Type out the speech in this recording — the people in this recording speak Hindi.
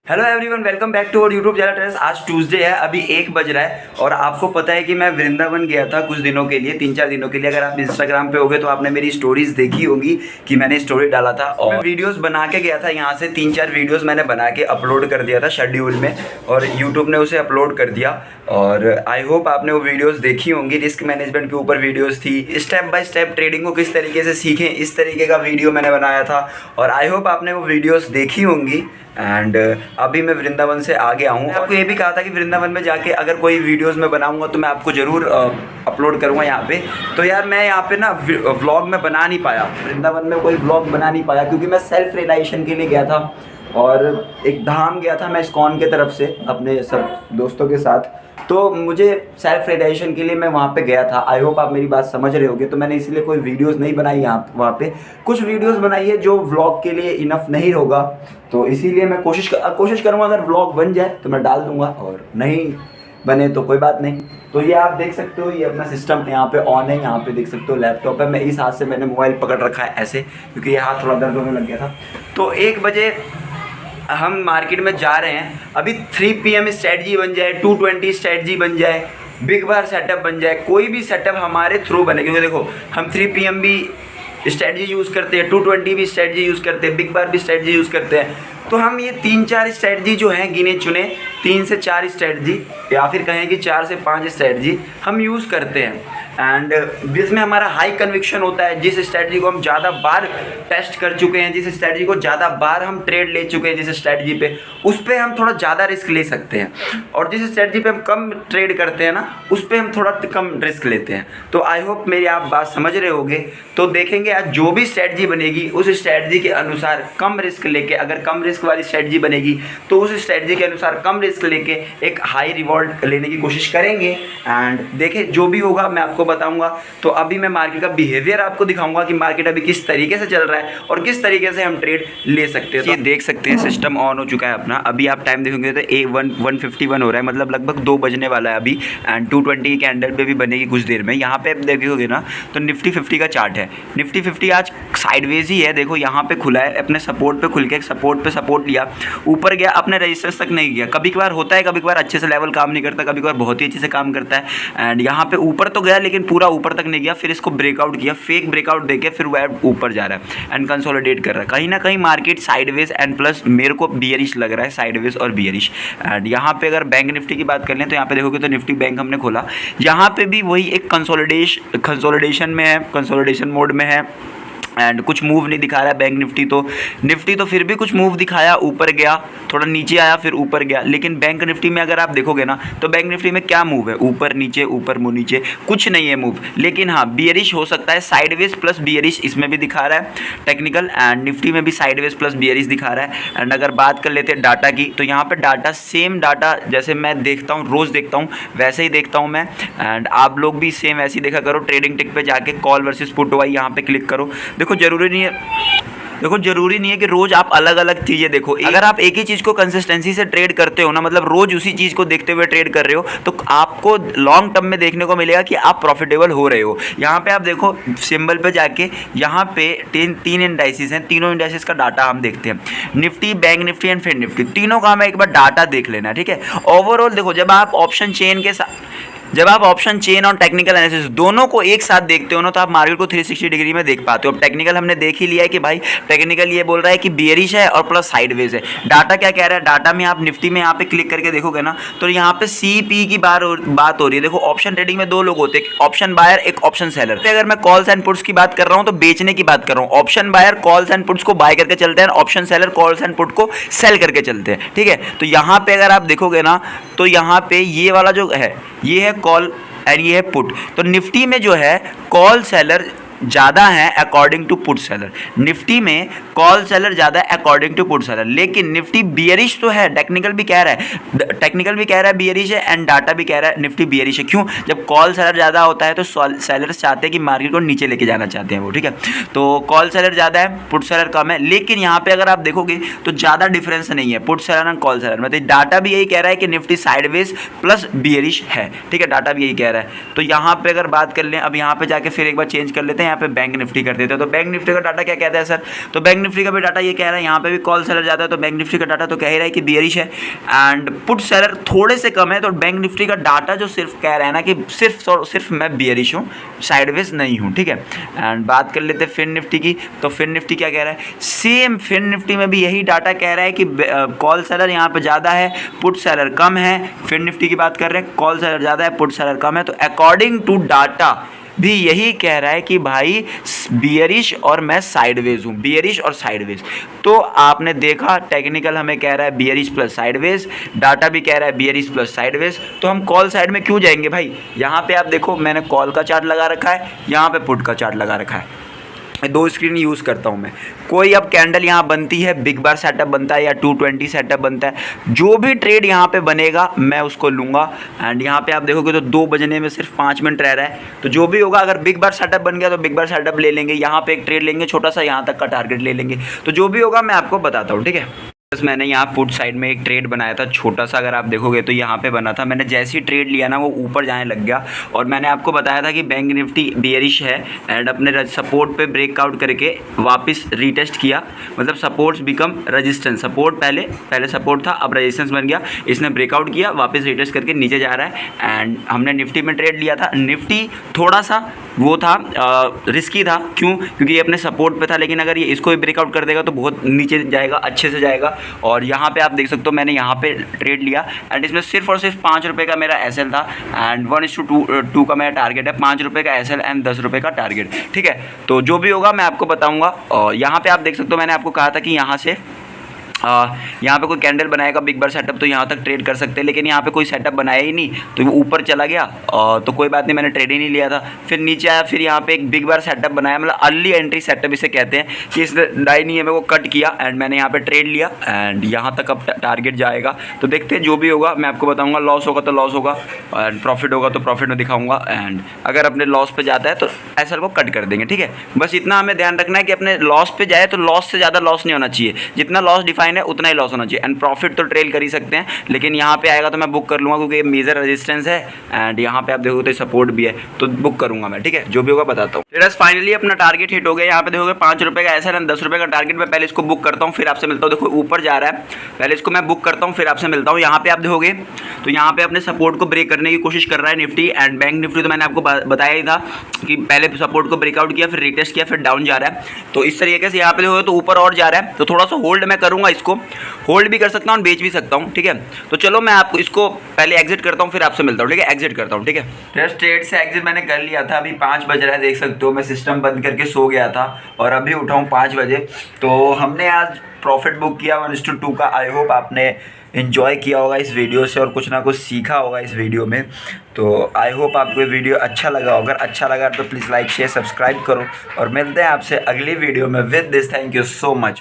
Hello everyone, welcome back to our YouTube channel trace. आज ट्यूसडे है, अभी 1 बज रहा है और आपको पता है कि मैं वृंदावन गया था कुछ दिनों के लिए, 3-4 दिनों के लिए। अगर आप इंस्टाग्राम पे होगे तो आपने मेरी स्टोरीज देखी होगी कि मैंने स्टोरी डाला था और मैं वीडियोस बना के गया था। यहाँ से 3-4 वीडियोस मैंने बना के अपलोड कर दिया था शेड्यूल में और यूट्यूब ने उसे अपलोड कर दिया। और आई होप आपने वो वीडियोज़ देखी होंगी। रिस्क मैनेजमेंट के ऊपर वीडियोज़ थी, स्टेप बाय स्टेप ट्रेडिंग को किस तरीके से सीखें, इस तरीके का वीडियो मैंने बनाया था और आई होप आपने वो वीडियोज़ देखी होंगी। एंड अभी मैं वृंदावन से आ गया हूँ। आपको ये भी कहा था कि वृंदावन में जाके अगर कोई वीडियोस मैं बनाऊँगा तो मैं आपको ज़रूर अपलोड करूँगा यहाँ पे। तो यार मैं यहाँ पे ना व्लॉग में बना नहीं पाया, वृंदावन में कोई व्लॉग बना नहीं पाया क्योंकि मैं सेल्फ रियलाइजेशन के लिए गया था और एक धाम गया था मैं इस्कॉन के तरफ से अपने सब दोस्तों के साथ। तो मुझे सेल्फ रियलाइजेशन के लिए मैं वहाँ पे गया था। आई होप आप मेरी बात समझ रहे होगे। तो मैंने इसलिए कोई वीडियोस नहीं बनाई वहाँ पे, कुछ वीडियोस बनाई है जो व्लॉग के लिए इनफ नहीं होगा। तो इसीलिए मैं कोशिश करूँगा अगर व्लॉग बन जाए तो मैं डाल दूँगा और नहीं बने तो कोई बात नहीं। तो ये आप देख सकते हो, ये अपना सिस्टम यहाँ पे ऑन है। यहाँ पे देख सकते हो लैपटॉप है। मैं इस हाथ से मैंने मोबाइल पकड़ रखा है ऐसे क्योंकि ये हाथ थोड़ा दर्द होने लग गया था। तो 1 बजे हम मार्केट में जा रहे हैं। अभी 3 PM स्ट्रेटजी बन जाए, 220 स्ट्रेटजी बन जाए, बिग बार सेटअप बन जाए, कोई भी सेटअप हमारे थ्रू बने। क्योंकि देखो हम 3 PM भी स्ट्रेटजी यूज़ करते हैं, 220 भी स्ट्रेटजी यूज़ करते हैं, बिग बार भी स्ट्रेटजी यूज़ करते हैं। तो हम ये 3-4 स्ट्रेटजी जो हैं गिने चुने, 3 से 4 स्ट्रेटजी या फिर कहें कि 4 से 5 स्ट्रेटजी हम यूज़ करते हैं। एंड जिसमें हमारा हाई कन्विक्शन होता है, जिस स्ट्रेटजी को हम ज़्यादा बार टेस्ट कर चुके हैं, जिस स्ट्रेटजी को ज़्यादा बार हम ट्रेड ले चुके हैं, जिस स्ट्रेटजी पे उस पर हम थोड़ा ज़्यादा रिस्क ले सकते हैं। और जिस स्ट्रेटजी पे हम कम ट्रेड करते हैं ना, उस पर हम थोड़ा कम रिस्क लेते हैं। तो आई होप मेरी आप बात समझ रहे होगे। तो देखेंगे आज जो भी स्ट्रेटजी बनेगी उस स्ट्रेटजी के अनुसार कम रिस्क लेके, अगर कम रिस्क वाली स्ट्रेटजी बनेगी तो उस स्ट्रेटजी के अनुसार कम रिस्क लेके एक हाई रिवॉर्ड लेने की कोशिश करेंगे। एंड देखें जो भी होगा मैं आपको बताऊंगा। तो अभी मैं मार्केट का बिहेवियर आपको दिखाऊंगा कि मार्केट अभी किस तरीके से चल रहा है और किस तरीके से हम ट्रेड ले सकते हैं। तो ये देख सकते हैं सिस्टम ऑन हो चुका है अपना। अभी आप टाइम देखोगे तो 1:51 हो रहा है, मतलब लगभग 2 बजने वाला है अभी। एंड 220 की कैंडल पे भी बनेगी कुछ देर में। यहाँ पे आप देखोगे ना तो निफ्टी 50 का चार्ट है। निफ्टी 50 आज साइडवेज ही है। देखो यहाँ पे खुला है, अपने सपोर्ट पे खुल के सपोर्ट पे सपोर्ट लिया, ऊपर गया, अपने रजिस्टर्स तक नहीं गया। कभी कभार होता है, कभी कभार अच्छे से लेवल काम नहीं करता, कभी कभार बहुत ही अच्छे से काम करता है। एंड यहाँ पे ऊपर तो गया लेकिन पूरा ऊपर तक नहीं गया, फिर इसको ब्रेकआउट किया, फेक ब्रेकआउट देके फिर वह ऊपर जा रहा है एंड कंसोलिडेट कर रहा है। कहीं ना कहीं मार्केट साइडवेज एंड प्लस मेरे को बियरिश लग रहा है, साइडवेज और बियरिश। एंड यहाँ पे अगर बैंक निफ्टी की बात कर लें तो यहाँ पे देखोगे तो निफ्टी बैंक हमने खोला, यहाँ पे भी वही एक कंसोलिडेशन में है, कंसोलिडेशन मोड में है एंड कुछ मूव नहीं दिखा रहा है बैंक निफ्टी तो फिर भी कुछ मूव दिखाया, ऊपर गया, थोड़ा नीचे आया, फिर ऊपर गया। लेकिन बैंक निफ्टी में अगर आप देखोगे ना तो बैंक निफ्टी में क्या मूव है, ऊपर नीचे ऊपर मुँह नीचे, कुछ नहीं है मूव। लेकिन हाँ बियरिश हो सकता है, साइडवेज प्लस बियरिश इसमें भी दिखा रहा है टेक्निकल। एंड निफ्टी में भी साइडवेज प्लस बियरिश दिखा रहा है। एंड अगर बात कर लेते हैं डाटा की तो यहाँ पर डाटा सेम डाटा जैसे मैं देखता हूँ, रोज़ देखता हूँ वैसे ही देखता हूँ मैं। एंड आप लोग भी सेम ऐसे ही देखा करो। ट्रेडिंग टिक पे जाके कॉल वर्सेस पुट वाई यहाँ पे क्लिक करो। देखो जरूरी नहीं है कि रोज आप अलग अलग चीजें देखो। अगर आप एक ही चीज को कंसिस्टेंसी से ट्रेड करते हो ना, मतलब रोज उसी चीज को देखते हुए ट्रेड कर रहे हो, तो आपको लॉन्ग टर्म में देखने को मिलेगा कि आप प्रॉफिटेबल हो रहे हो। यहाँ पे आप देखो सिंबल पे जाके, यहाँ पे तीन इंडाइसिस हैं, तीनों इंडाइसिस का डाटा हम देखते हैं, निफ्टी, बैंक निफ्टी एंड फिर निफ्टी, तीनों का हमें एक बार डाटा देख लेना है, ठीक है। ओवरऑल देखो जब आप ऑप्शन चेन और टेक्निकल एनालिसिस दोनों को एक साथ देखते हो ना तो आप मार्केट को 360 डिग्री में देख पाते हो। अब टेक्निकल हमने देख ही लिया है कि भाई टेक्निकल ये बोल रहा है कि बियरिश है और प्लस साइडवेज है। डाटा क्या कह रहा है, डाटा में आप निफ्टी में यहाँ पे क्लिक करके देखोगे ना तो यहाँ पे CP की बात हो रही है। देखो ऑप्शन ट्रेडिंग में 2 लोग होते हैं, एक ऑप्शन बायर एक ऑप्शन सेलर। अगर मैं कॉल्स एंड पुट्स की बात कर रहा हूँ तो बेचने की बात कर रहा हूँ। Option buyer calls and puts को बाय करके चलते हैं, option seller calls and put को सेल करके चलते हैं, ठीक है। तो यहाँ पे अगर आप देखोगे ना तो यहाँ पे ये वाला जो है ये है कॉल एंड ये है पुट। तो निफ्टी में जो है कॉल सेलर ज़्यादा है according to put seller, Nifty में कॉल सेलर ज़्यादा है अकॉर्डिंग टू पुट सेलर। लेकिन निफ्टी बियरिश तो है, टेक्निकल भी कह रहा है बियरिश है एंड डाटा भी कह रहा है निफ्टी बियरिश है। क्यों? जब कॉल सेलर ज़्यादा होता है तो सेलर्स चाहते हैं कि मार्केट को नीचे लेके जाना चाहते हैं वो, ठीक है। तो कॉल सेलर ज़्यादा है, पुट सेलर कम है। लेकिन यहाँ पे अगर आप देखोगे तो ज़्यादा डिफरेंस नहीं है put seller and call seller में। तो डाटा भी यही कह रहा है कि निफ्टी साइडवेज प्लस बियरिश है, ठीक है, डाटा भी यही कह रहा है। तो यहाँ पे अगर बात कर लें, अब यहाँ पे जाके फिर एक बार चेंज कर लेते हैं। यहाँ पे बैंक निफ्टी कर देते हैं। तो बैंक निफ्टी का डाटा क्या कहता है सर? तो बैंक निफ्टी का भी डाटा ये कह रहा है, यहाँ पे भी कॉल सेलर जाता है तो बैंक निफ्टी का डाटा तो कह ही रहा है कि बियरिश है एंड पुट सेलर थोड़े से कम है। तो बैंक निफ्टी का डाटा जो सिर्फ कह रहा है ना कि सिर्फ मैं बियरिश हूँ, साइडवेज नहीं हूँ, ठीक है। एंड बात कर लेते हैं फिन निफ्टी की। तो फिन निफ्टी क्या कह रहा है? सेम फिन निफ्टी में भी यही डाटा कह रहा है कि कॉल सेलर यहाँ पे ज़्यादा है, पुट सेलर कम है। फिन निफ्टी की बात कर रहे हैं, कॉल सेलर ज़्यादा है, पुट सेलर कम है। तो अकॉर्डिंग टू डाटा भी यही कह रहा है कि भाई बियरिश और मैं साइडवेज हूँ, बियरिश और साइडवेज। तो आपने देखा टेक्निकल हमें कह रहा है बियरिश प्लस साइडवेज, डाटा भी कह रहा है बियरिश प्लस साइडवेज। तो हम कॉल साइड में क्यों जाएंगे भाई? यहाँ पे आप देखो मैंने कॉल का चार्ट लगा रखा है, यहाँ पे पुट का चार्ट लगा रखा है, दो स्क्रीन यूज़ करता हूँ मैं। कोई अब कैंडल यहाँ बनती है, बिग बार सेटअप बनता है या 220 सेटअप बनता है, जो भी ट्रेड यहाँ पे बनेगा मैं उसको लूँगा। एंड यहाँ पे आप देखोगे तो 2 बजने में सिर्फ 5 मिनट रह रहा है। तो जो भी होगा, अगर बिग बार सेटअप बन गया तो बिग बार सेटअप ले लेंगे, यहाँ पे एक ट्रेड लेंगे छोटा सा, यहाँ तक का टारगेट ले लेंगे। तो जो भी होगा मैं आपको बताता हूँ, ठीक है। बस मैंने यहाँ पुट साइड में एक ट्रेड बनाया था छोटा सा, अगर आप देखोगे तो यहाँ पे बना था। मैंने जैसे ही ट्रेड लिया ना वो ऊपर जाने लग गया और मैंने आपको बताया था कि बैंक निफ्टी बियरिश है एंड अपने सपोर्ट पे ब्रेकआउट करके वापस रीटेस्ट किया, मतलब सपोर्ट्स बिकम रेजिस्टेंस। सपोर्ट पहले सपोर्ट था, अब रेजिस्टेंस बन गया, इसने ब्रेकआउट किया, वापस रीटेस्ट करके नीचे जा रहा है। एंड हमने निफ्टी में ट्रेड लिया था। निफ्टी थोड़ा सा वो था रिस्की था, क्यों? क्योंकि ये अपने सपोर्ट पे था, लेकिन अगर ये इसको भी ब्रेकआउट कर देगा तो बहुत नीचे जाएगा, अच्छे से जाएगा। और यहाँ पे आप देख सकते हो मैंने यहाँ पे ट्रेड लिया एंड इसमें सिर्फ और सिर्फ 5 रुपये का मेरा एसएल था एंड 1:2 का मेरा टारगेट है। 5 रुपये का एसएल एंड 10 रुपये का टारगेट, ठीक है। तो जो भी होगा मैं आपको बताऊँगा। और यहाँ पे आप देख सकते हो मैंने आपको कहा था कि यहाँ से यहाँ पे कोई कैंडल बनाएगा बिग बार सेटअप तो यहाँ तक ट्रेड कर सकते हैं, लेकिन यहाँ पे कोई सेटअप बनाया ही नहीं तो वो ऊपर चला गया। तो कोई बात नहीं, मैंने ट्रेड ही नहीं लिया था। फिर नीचे आया, फिर यहाँ पे एक बिग बार सेटअप बनाया, मतलब अर्ली एंट्री सेटअप इसे कहते हैं, कि इसने डाई नहीं है मैं वो कट किया एंड मैंने यहाँ पे ट्रेड लिया एंड यहाँ तक अब टारगेट जाएगा। तो देखते हैं जो भी होगा मैं आपको बताऊँगा। लॉस होगा तो लॉस होगा एंड प्रॉफिट होगा तो प्रॉफिट में दिखाऊँगा। एंड अगर अपने लॉस पर जाता है तो एसएल को कट कर देंगे, ठीक है। बस इतना हमें ध्यान रखना है कि अपने लॉस पे जाए तो लॉस से ज़्यादा लॉस नहीं होना चाहिए, जितना लॉस डिफाइन है उतना ही लॉस होना चाहिए। एंड प्रॉफिट तो ट्रेल कर ही सकते हैं, लेकिन यहाँ पे आएगा तो मैं बुक कर लूँगा क्योंकि ये मेजर रेजिस्टेंस है एंड यहाँ पे आप देखोगे तो सपोर्ट भी है, तो बुक करूँगा मैं, ठीक है। जो भी होगा बताता हूँ। फिर फाइनली अपना टारगेट हिट हो गया। यहाँ पे देखोगे 5 रुपये का ऐसा 10 रुपये का टारगेट। मैं पहले इसको बुक करता हूँ फिर आपसे मिलता हूँ। देखो ऊपर जा रहा है, पहले इसको मैं बुक करता हूँ फिर आपसे मिलता हूँ। यहाँ पे आप देखोगे तो यहाँ पे अपने सपोर्ट को ब्रेक करने की कोशिश कर रहा है निफ्टी एंड बैंक निफ्टी। तो मैंने आपको बताया ही था कि पहले सपोर्ट को ब्रेकआउट किया, फिर रिटेस्ट किया, फिर डाउन जा रहा है। तो इस तरीके से यहाँ पे देखोगे तो ऊपर और जा रहा है, तो थोड़ा सा होल्ड मैं करूँगा, इसको होल्ड भी कर सकता हूँ, बेच भी सकता हूँ, ठीक है। तो चलो मैं आपको इसको पहले एग्जिट करता हूँ फिर आपसे मिलता हूँ, ठीक है। एग्जिट करता हूँ, ठीक है। जस्ट ट्रेड से एग्जिट मैंने कर लिया था। अभी 5 बज रहा है, देख सकते हो मैं सिस्टम बंद करके सो गया था और अभी उठाऊँ 5 बजे। तो हमने आज प्रॉफिट बुक किया 1:2 का। आई होप आपने इन्जॉय किया होगा इस वीडियो से और कुछ ना कुछ सीखा होगा इस वीडियो में। तो आई होप आपको ये वीडियो अच्छा लगा। अगर अच्छा लगा तो प्लीज़ लाइक शेयर सब्सक्राइब करो और मिलते हैं आपसे अगली वीडियो में। With this thank you so much.